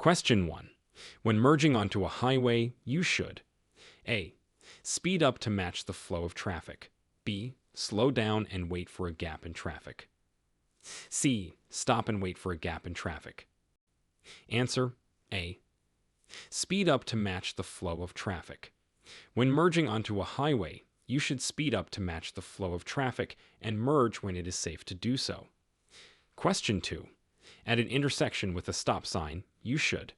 Question 1. When merging onto a highway, you should A. Speed up to match the flow of traffic. B. Slow down and wait for a gap in traffic. C. Stop and wait for a gap in traffic. Answer A. Speed up to match the flow of traffic. When merging onto a highway, you should speed up to match the flow of traffic and merge when it is safe to do so. Question 2. At an intersection with a stop sign, you should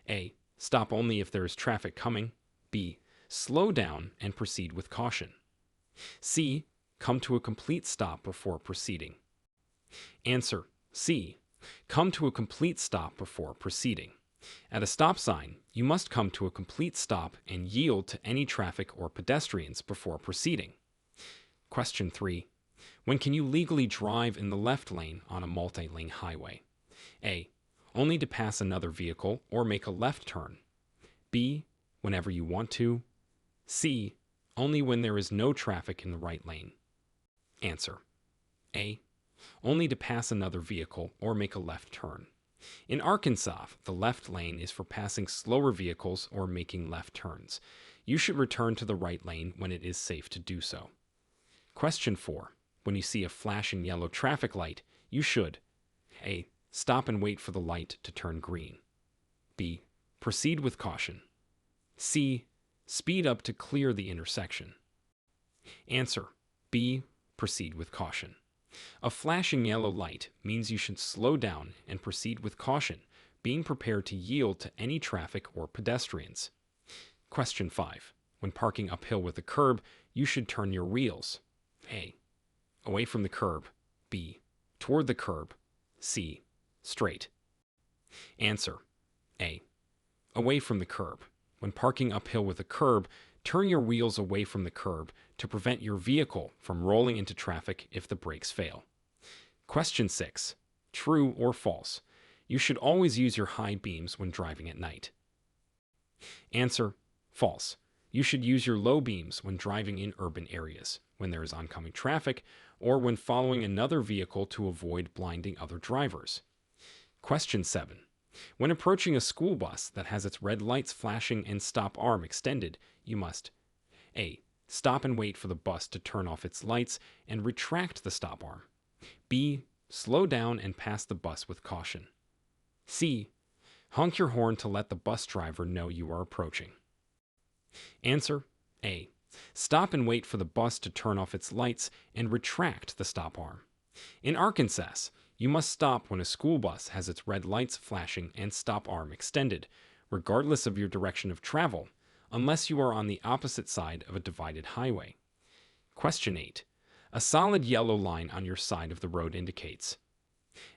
A. Stop only if there is traffic coming. B. Slow down and proceed with caution. C. Come to a complete stop before proceeding. Answer C. Come to a complete stop before proceeding. At a stop sign, you must come to a complete stop and yield to any traffic or pedestrians before proceeding. Question 3. When can you legally drive in the left lane on a multi-lane highway? A. Only to pass another vehicle or make a left turn. B. Whenever you want to. C. Only when there is no traffic in the right lane. Answer A. Only to pass another vehicle or make a left turn. In Arkansas, the left lane is for passing slower vehicles or making left turns. You should return to the right lane when it is safe to do so. Question 4. When you see a flashing yellow traffic light, you should A. Stop and wait for the light to turn green. B. Proceed with caution. C. Speed up to clear the intersection. Answer B. Proceed with caution. A flashing yellow light means you should slow down and proceed with caution, being prepared to yield to any traffic or pedestrians. Question 5. When parking uphill with a curb, you should turn your wheels. A. Away from the curb. B. Toward the curb. C. Straight. Answer A. Away from the curb. When parking uphill with a curb, turn your wheels away from the curb to prevent your vehicle from rolling into traffic if the brakes fail. Question 6. True or false? You should always use your high beams when driving at night. Answer false. You should use your low beams when driving in urban areas, when there is oncoming traffic, or when following another vehicle to avoid blinding other drivers. Question 7. When approaching a school bus that has its red lights flashing and stop arm extended, you must A. Stop and wait for the bus to turn off its lights and retract the stop arm. B. Slow down and pass the bus with caution. C. Honk your horn to let the bus driver know you are approaching. Answer A. Stop and wait for the bus to turn off its lights and retract the stop arm. In Arkansas, you must stop when a school bus has its red lights flashing and stop arm extended, regardless of your direction of travel, unless you are on the opposite side of a divided highway. Question 8. A solid yellow line on your side of the road indicates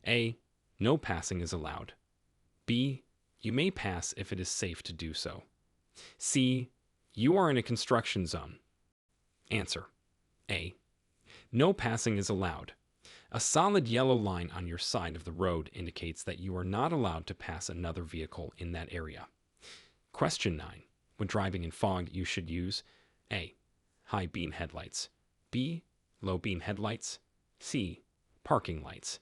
A. No passing is allowed. B. You may pass if it is safe to do so. C. You are in a construction zone. Answer A. No passing is allowed. A solid yellow line on your side of the road indicates that you are not allowed to pass another vehicle in that area. Question 9. When driving in fog, you should use A. High beam headlights. B. Low beam headlights. C. Parking lights.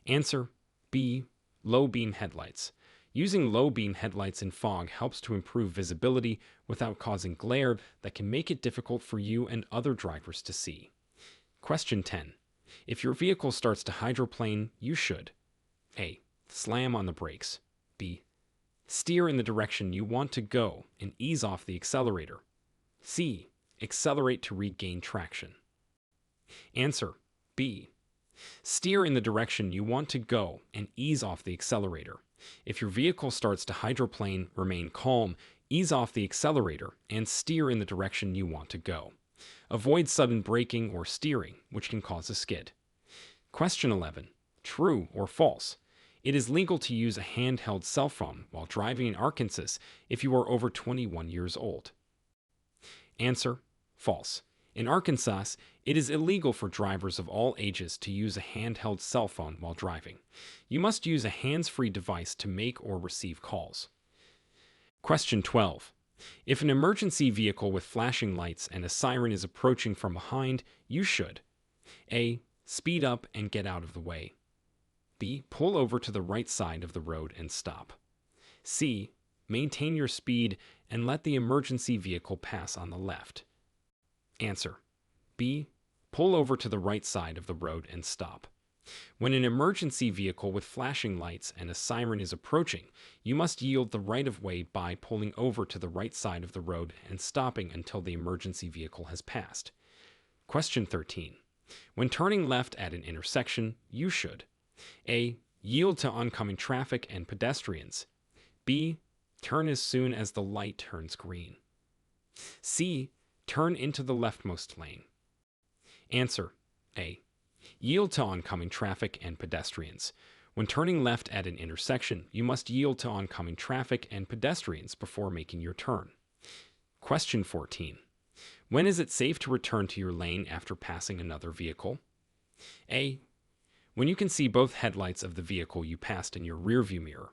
Answer B. Low beam headlights. Using low beam headlights in fog helps to improve visibility without causing glare that can make it difficult for you and other drivers to see. Question 10. If your vehicle starts to hydroplane, you should A. Slam on the brakes. B. Steer in the direction you want to go and ease off the accelerator. C. Accelerate to regain traction. Answer B. Steer in the direction you want to go and ease off the accelerator. If your vehicle starts to hydroplane, remain calm, ease off the accelerator, and steer in the direction you want to go. Avoid sudden braking or steering, which can cause a skid. Question 11. True or false? It is legal to use a handheld cell phone while driving in Arkansas if you are over 21 years old. Answer: false. In Arkansas, it is illegal for drivers of all ages to use a handheld cell phone while driving. You must use a hands-free device to make or receive calls. Question 12. If an emergency vehicle with flashing lights and a siren is approaching from behind, you should A. Speed up and get out of the way. B. Pull over to the right side of the road and stop. C. Maintain your speed and let the emergency vehicle pass on the left. Answer. B. Pull over to the right side of the road and stop. When an emergency vehicle with flashing lights and a siren is approaching, you must yield the right-of-way by pulling over to the right side of the road and stopping until the emergency vehicle has passed. Question 13. When turning left at an intersection, you should A. Yield to oncoming traffic and pedestrians. B. Turn as soon as the light turns green. C. Turn into the leftmost lane. Answer. A. Yield to oncoming traffic and pedestrians. When turning left at an intersection, you must yield to oncoming traffic and pedestrians before making your turn. Question 14. When is it safe to return to your lane after passing another vehicle? A. When you can see both headlights of the vehicle you passed in your rearview mirror.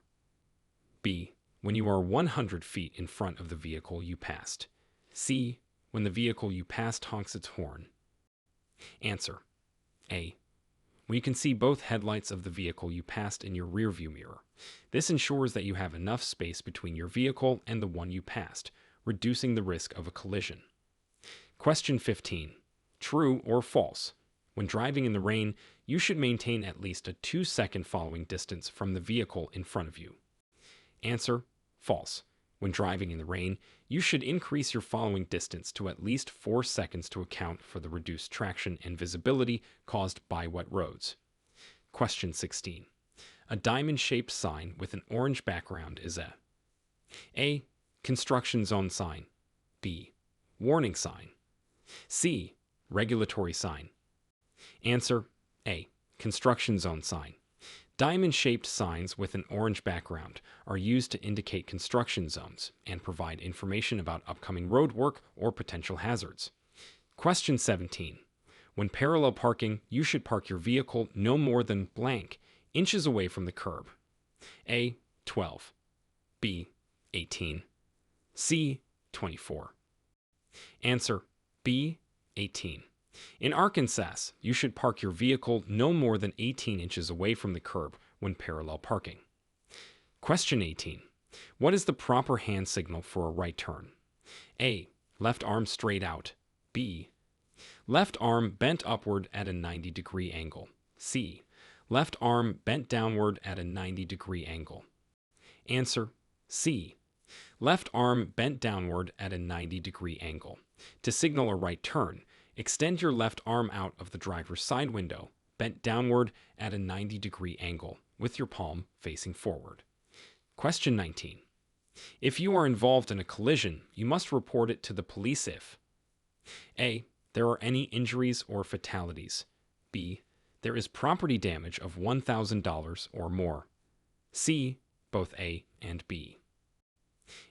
B. When you are 100 feet in front of the vehicle you passed. C. When the vehicle you passed honks its horn. Answer. A. When you can see both headlights of the vehicle you passed in your rearview mirror. This ensures that you have enough space between your vehicle and the one you passed, reducing the risk of a collision. Question 15. True or false? When driving in the rain, you should maintain at least a 2-second following distance from the vehicle in front of you. Answer. False. When driving in the rain, you should increase your following distance to at least 4 seconds to account for the reduced traction and visibility caused by wet roads. Question 16. A diamond-shaped sign with an orange background is A. Construction zone sign. B. Warning sign. C. Regulatory sign. Answer. A. Construction zone sign. Diamond-shaped signs with an orange background are used to indicate construction zones and provide information about upcoming road work or potential hazards. Question 17. When parallel parking, you should park your vehicle no more than blank inches away from the curb. A. 12. B. 18. C. 24. Answer. B. 18. In Arkansas, you should park your vehicle no more than 18 inches away from the curb when parallel parking. Question 18. What is the proper hand signal for a right turn? A. Left arm straight out. B. Left arm bent upward at a 90-degree angle. C. Left arm bent downward at a 90-degree angle. Answer. C. Left arm bent downward at a 90-degree angle. To signal a right turn, extend your left arm out of the driver's side window, bent downward at a 90-degree angle, with your palm facing forward. Question 19. If you are involved in a collision, you must report it to the police if A. There are any injuries or fatalities. B. There is property damage of $1,000 or more. C. Both A and B.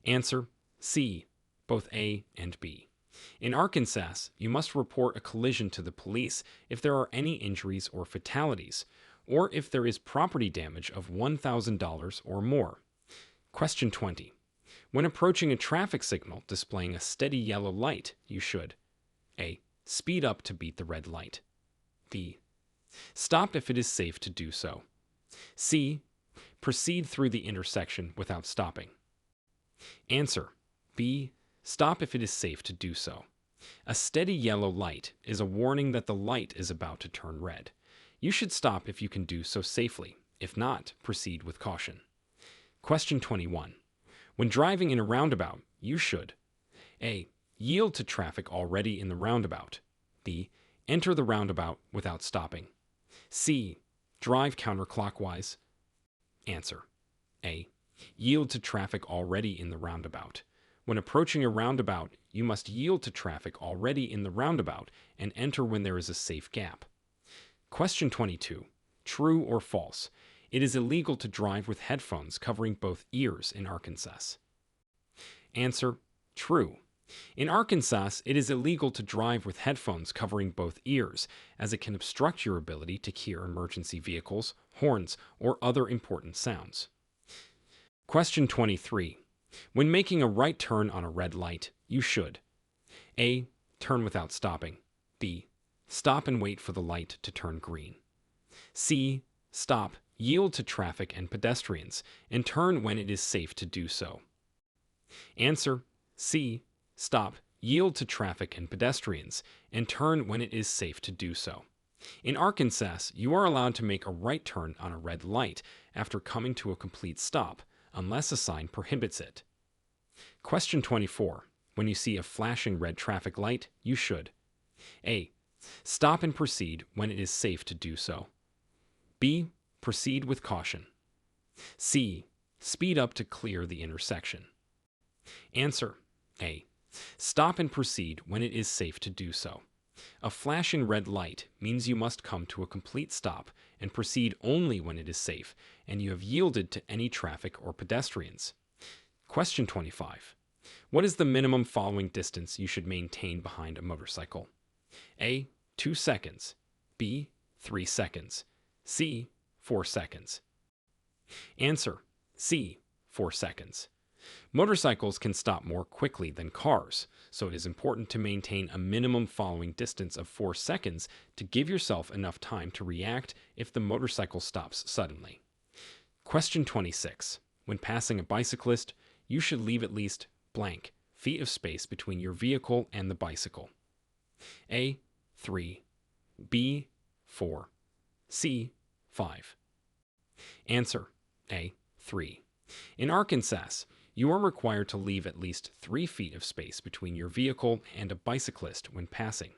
Answer. C. Both A and B. In Arkansas, you must report a collision to the police if there are any injuries or fatalities, or if there is property damage of $1,000 or more. Question 20. When approaching a traffic signal displaying a steady yellow light, you should A. Speed up to beat the red light. B. Stop if it is safe to do so. C. Proceed through the intersection without stopping. Answer. B. Stop if it is safe to do so. A steady yellow light is a warning that the light is about to turn red. You should stop if you can do so safely. If not, proceed with caution. Question 21. When driving in a roundabout, you should A. Yield to traffic already in the roundabout. B. Enter the roundabout without stopping. C. Drive counterclockwise. Answer. A. Yield to traffic already in the roundabout. When approaching a roundabout, you must yield to traffic already in the roundabout and enter when there is a safe gap. Question 22. True or false? It is illegal to drive with headphones covering both ears in Arkansas. Answer. True. In Arkansas, it is illegal to drive with headphones covering both ears, as it can obstruct your ability to hear emergency vehicles, horns, or other important sounds. Question 23. When making a right turn on a red light, you should A. Turn without stopping. B. Stop and wait for the light to turn green. C. Stop yield to traffic and pedestrians, and turn when it is safe to do so. Answer C. Stop, yield to traffic and pedestrians, and turn when it is safe to do so. In Arkansas, you are allowed to make a right turn on a red light after coming to a complete stop, unless a sign prohibits it. Question 24. When you see a flashing red traffic light, you should A. Stop and proceed when it is safe to do so. B. Proceed with caution. C. Speed up to clear the intersection. Answer A. Stop and proceed when it is safe to do so. A flashing red light means you must come to a complete stop and proceed only when it is safe and you have yielded to any traffic or pedestrians. Question 25. What is the minimum following distance you should maintain behind a motorcycle? A. 2 seconds. B. 3 seconds. C. 4 seconds. Answer C. 4 seconds. Motorcycles can stop more quickly than cars, so it is important to maintain a minimum following distance of 4 seconds to give yourself enough time to react if the motorcycle stops suddenly. Question 26. When passing a bicyclist, you should leave at least blank feet of space between your vehicle and the bicycle. A. 3. B. 4. C. 5. Answer A. 3. In Arkansas, you are required to leave at least 3 feet of space between your vehicle and a bicyclist when passing.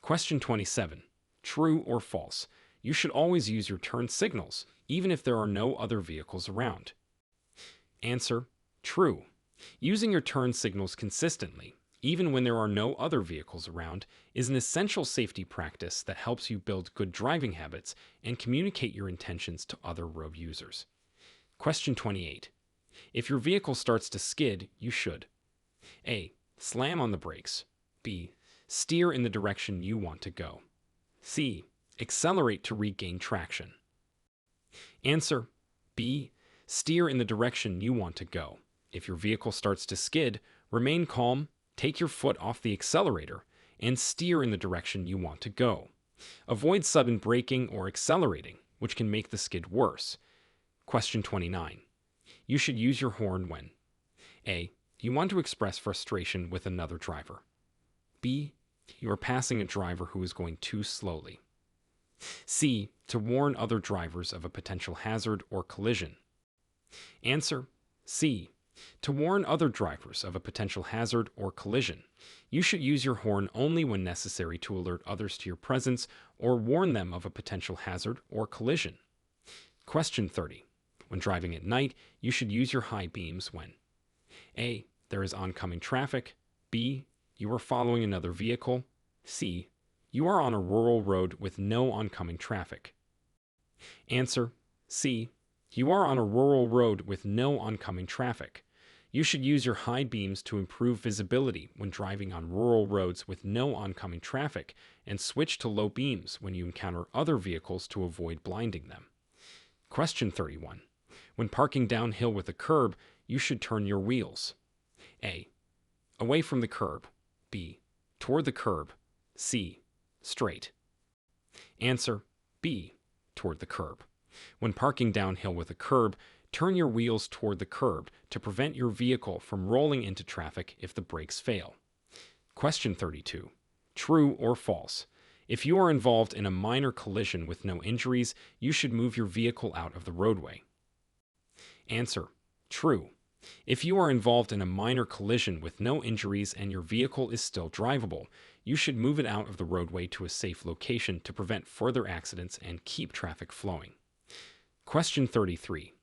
Question 27. True or false? You should always use your turn signals, even if there are no other vehicles around. Answer: true. Using your turn signals consistently, even when there are no other vehicles around, is an essential safety practice that helps you build good driving habits and communicate your intentions to other road users. Question 28. If your vehicle starts to skid, you should A. Slam on the brakes. B. Steer in the direction you want to go. C. Accelerate to regain traction. Answer: B. Steer in the direction you want to go. If your vehicle starts to skid, remain calm, take your foot off the accelerator, and steer in the direction you want to go. Avoid sudden braking or accelerating, which can make the skid worse. Question 29. You should use your horn when A. You want to express frustration with another driver. B. You are passing a driver who is going too slowly. C. To warn other drivers of a potential hazard or collision. Answer: C. To warn other drivers of a potential hazard or collision. You should use your horn only when necessary to alert others to your presence or warn them of a potential hazard or collision. Question 30. When driving at night, you should use your high beams when A. There is oncoming traffic. B. You are following another vehicle. C. You are on a rural road with no oncoming traffic. Answer: C. You are on a rural road with no oncoming traffic. You should use your high beams to improve visibility when driving on rural roads with no oncoming traffic and switch to low beams when you encounter other vehicles to avoid blinding them. Question 31. When parking downhill with a curb, you should turn your wheels. A. Away from the curb. B. Toward the curb. C. Straight. Answer: B. Toward the curb. When parking downhill with a curb, turn your wheels toward the curb to prevent your vehicle from rolling into traffic if the brakes fail. Question 32. True or false? If you are involved in a minor collision with no injuries, you should move your vehicle out of the roadway. Answer: true. If you are involved in a minor collision with no injuries and your vehicle is still drivable, you should move it out of the roadway to a safe location to prevent further accidents and keep traffic flowing. Question 33.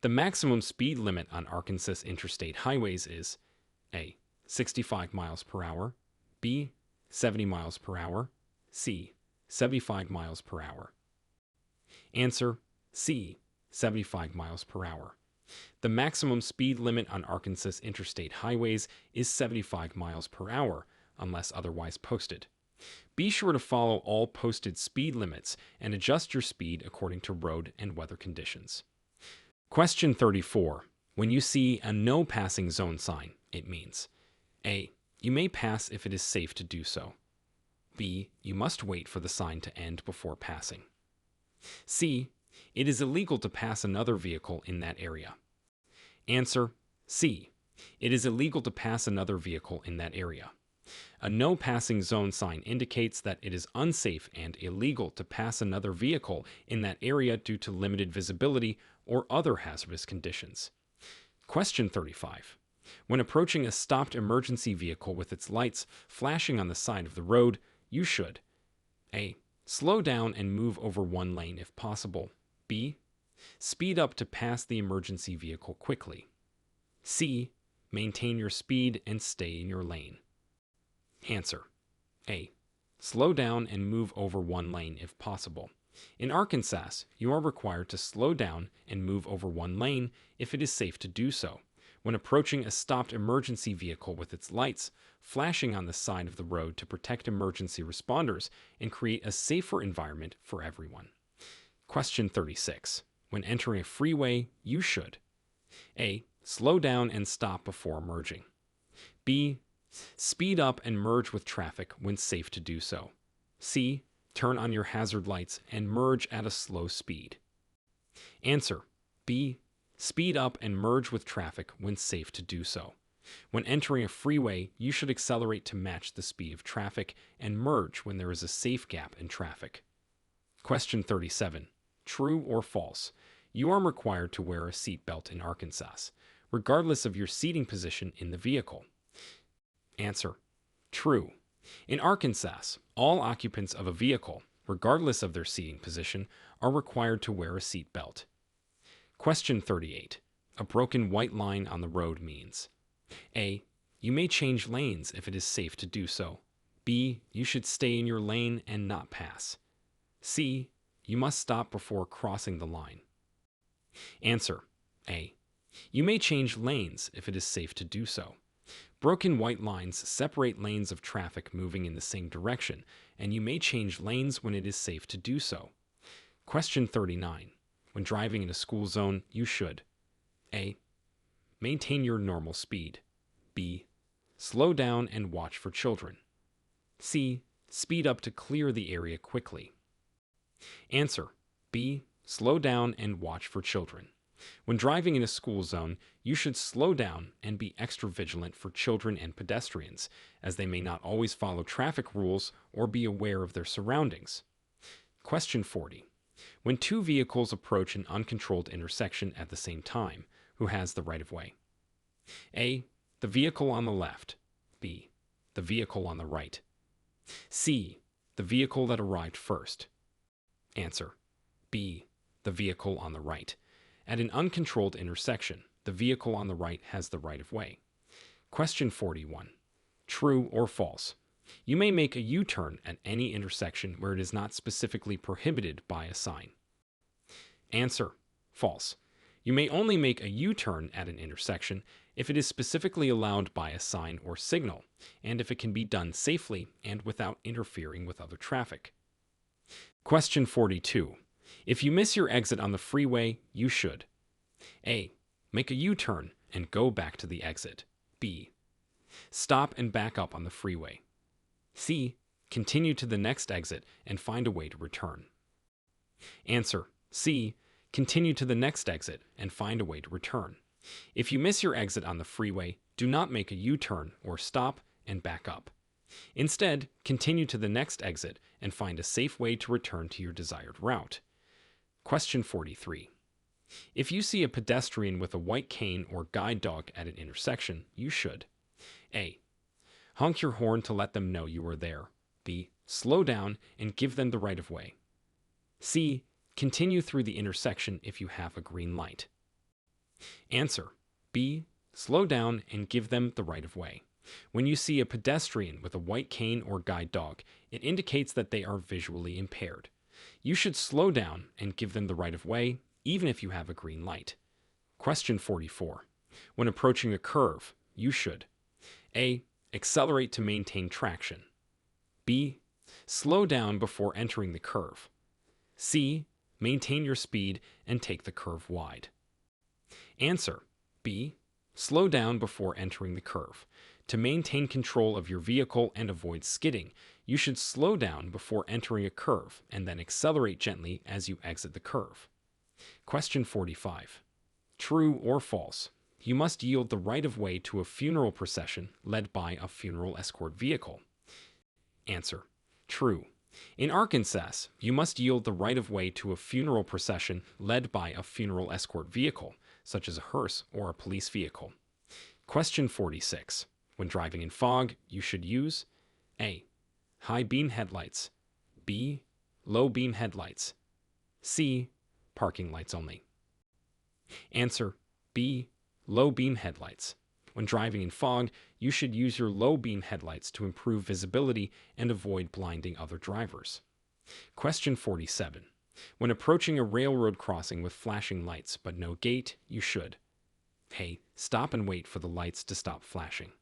The maximum speed limit on Arkansas interstate highways is A. 65 miles per hour. B. 70 miles per hour. C. 75 miles per hour. Answer: C. 75 miles per hour. The maximum speed limit on Arkansas interstate highways is 75 miles per hour, unless otherwise posted. Be sure to follow all posted speed limits and adjust your speed according to road and weather conditions. Question 34. When you see a no passing zone sign, it means A. You may pass if it is safe to do so. B. You must wait for the sign to end before passing. C. It is illegal to pass another vehicle in that area. Answer C. It is illegal to pass another vehicle in that area. A no passing zone sign indicates that it is unsafe and illegal to pass another vehicle in that area due to limited visibility or other hazardous conditions. Question 35. When approaching a stopped emergency vehicle with its lights flashing on the side of the road, you should A. Slow down and move over one lane if possible. B. Speed up to pass the emergency vehicle quickly. C. Maintain your speed and stay in your lane. Answer A. Slow down and move over one lane if possible. In Arkansas, you are required to slow down and move over one lane if it is safe to do so, when approaching a stopped emergency vehicle with its lights flashing on the side of the road to protect emergency responders and create a safer environment for everyone. Question 36. When entering a freeway, you should A. Slow down and stop before merging. B. Speed up and merge with traffic when safe to do so. C. Turn on your hazard lights and merge at a slow speed. Answer B. Speed up and merge with traffic when safe to do so. When entering a freeway, you should accelerate to match the speed of traffic and merge when there is a safe gap in traffic. Question 37. True or false? You are required to wear a seatbelt in Arkansas, regardless of your seating position in the vehicle. Answer: true. In Arkansas, all occupants of a vehicle, regardless of their seating position, are required to wear a seatbelt. Question 38. A broken white line on the road means: A. You may change lanes if it is safe to do so. B. You should stay in your lane and not pass. C. You must stop before crossing the line. Answer: A. You may change lanes if it is safe to do so. Broken white lines separate lanes of traffic moving in the same direction, and you may change lanes when it is safe to do so. Question 39. When driving in a school zone, you should: A. Maintain your normal speed. B. Slow down and watch for children. C. Speed up to clear the area quickly. Answer: B. Slow down and watch for children. When driving in a school zone, you should slow down and be extra vigilant for children and pedestrians, as they may not always follow traffic rules or be aware of their surroundings. Question 40. When two vehicles approach an uncontrolled intersection at the same time, who has the right-of-way? A. The vehicle on the left. B. The vehicle on the right. C. The vehicle that arrived first. Answer: B. The vehicle on the right. At an uncontrolled intersection, the vehicle on the right has the right-of-way. Question 41. True or false? You may make a U-turn at any intersection where it is not specifically prohibited by a sign. Answer: false. You may only make a U-turn at an intersection if it is specifically allowed by a sign or signal, and if it can be done safely and without interfering with other traffic. Question 42. If you miss your exit on the freeway, you should: A. Make a U-turn and go back to the exit. B. Stop and back up on the freeway. C. Continue to the next exit and find a way to return. Answer: C. Continue to the next exit and find a way to return. If you miss your exit on the freeway, do not make a U-turn or stop and back up. Instead, continue to the next exit and find a safe way to return to your desired route. Question 43. If you see a pedestrian with a white cane or guide dog at an intersection, you should: A. Honk your horn to let them know you are there. B. Slow down and give them the right-of-way. C. Continue through the intersection if you have a green light. Answer: B. Slow down and give them the right-of-way. When you see a pedestrian with a white cane or guide dog, it indicates that they are visually impaired. You should slow down and give them the right-of-way, even if you have a green light. Question 44. When approaching a curve, you should: A. Accelerate to maintain traction. B. Slow down before entering the curve. C. Maintain your speed and take the curve wide. Answer: B. Slow down before entering the curve. To maintain control of your vehicle and avoid skidding, you should slow down before entering a curve and then accelerate gently as you exit the curve. Question 45. True or false? You must yield the right-of-way to a funeral procession led by a funeral escort vehicle. Answer. True. In Arkansas, you must yield the right-of-way to a funeral procession led by a funeral escort vehicle, such as a hearse or a police vehicle. Question 46. When driving in fog, you should use A. High beam headlights, B. Low beam headlights, C. Parking lights only. Answer. B. Low beam headlights. When driving in fog, you should use your low beam headlights to improve visibility and avoid blinding other drivers. Question 47. When approaching a railroad crossing with flashing lights but no gate, you should A. Stop and wait for the lights to stop flashing.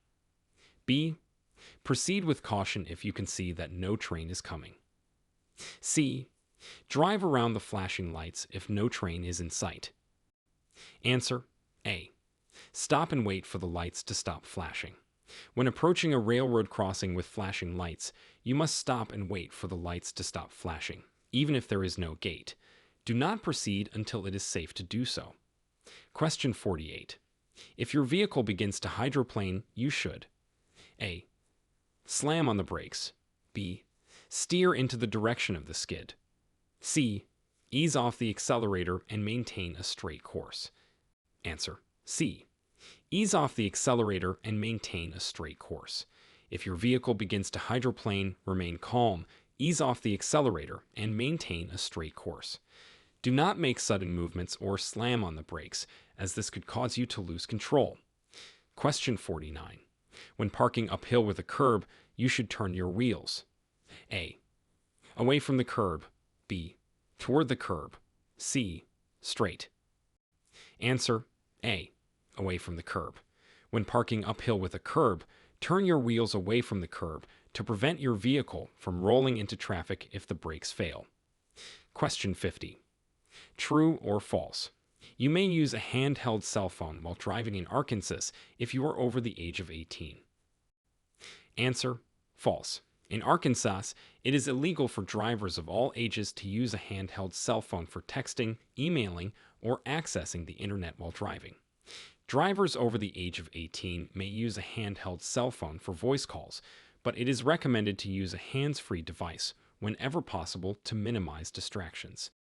B. Proceed with caution if you can see that no train is coming. C. Drive around the flashing lights if no train is in sight. Answer. A. Stop and wait for the lights to stop flashing. When approaching a railroad crossing with flashing lights, you must stop and wait for the lights to stop flashing, even if there is no gate. Do not proceed until it is safe to do so. Question 48. If your vehicle begins to hydroplane, you should A. Slam on the brakes. B. Steer into the direction of the skid. C. Ease off the accelerator and maintain a straight course. Answer. C. Ease off the accelerator and maintain a straight course. If your vehicle begins to hydroplane, remain calm, ease off the accelerator, and maintain a straight course. Do not make sudden movements or slam on the brakes, as this could cause you to lose control. Question 49. When parking uphill with a curb, you should turn your wheels. A. Away from the curb. B. Toward the curb. C. Straight. Answer. A. Away from the curb. When parking uphill with a curb, turn your wheels away from the curb to prevent your vehicle from rolling into traffic if the brakes fail. Question 50. True or false? You may use a handheld cell phone while driving in Arkansas if you are over the age of 18. Answer. False. In Arkansas, it is illegal for drivers of all ages to use a handheld cell phone for texting, emailing, or accessing the internet while driving. Drivers over the age of 18 may use a handheld cell phone for voice calls, but it is recommended to use a hands-free device whenever possible to minimize distractions.